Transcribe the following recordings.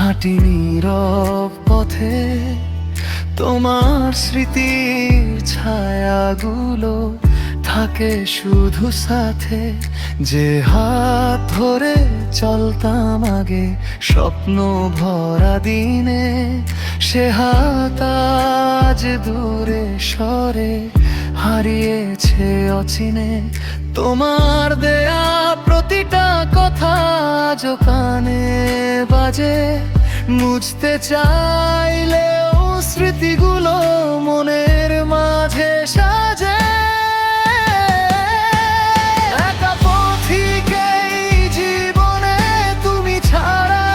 হাঁটি নীরব পথে, তোমার স্মৃতির ছায়াগুলো থাকে শুধু সাথে। যে হাত ধরে চলতাম আগে স্বপ্ন ভরা দিনে, সে হাত আজ দূরে সরে হারিয়েছে অচিনে। তোমার দেয়া প্রতিটা কথা আজ কানে বাজে, মুছতে চাইলেও স্মৃতিগুলো মনের মাঝে সাজে। একা পথিক এই জীবনে তুমি ছাড়া,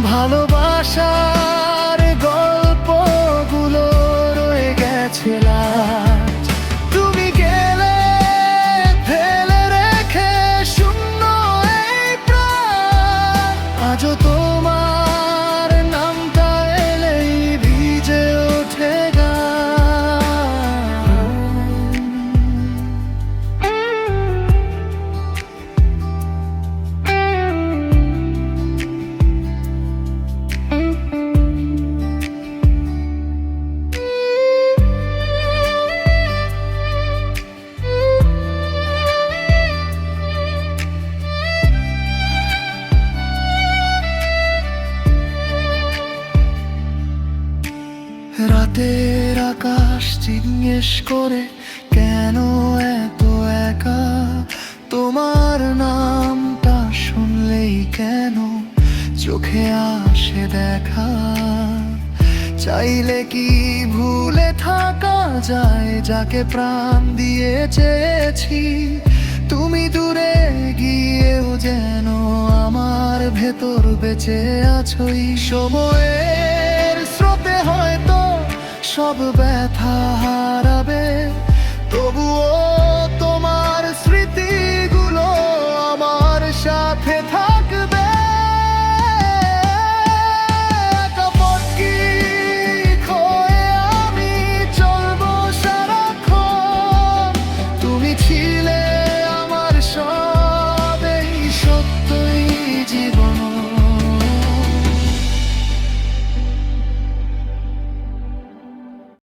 ভালোবাসার গল্পগুলো রয়ে গেছে লাজ। তুমি গেলে ফেলে রেখে শূন্য এই প্রাণ, আজও তোমার নামটা এলেই ভিজে ওঠে গান। রাতের আকাশ জিজ্ঞেস করে কেন এত একা, তোমার নামটা শুনলেই কেন চোখে আসে দেখা। চাইলে কি ভুলে থাকা যায় যাকে প্রাণ দিয়ে চেয়েছি? তুমি দূরে গিয়েও যেন আমার ভেতর বেঁচে আছোই। সময়ের স্রোতে হয়তো সব ব্যথা হারাবে, তবুও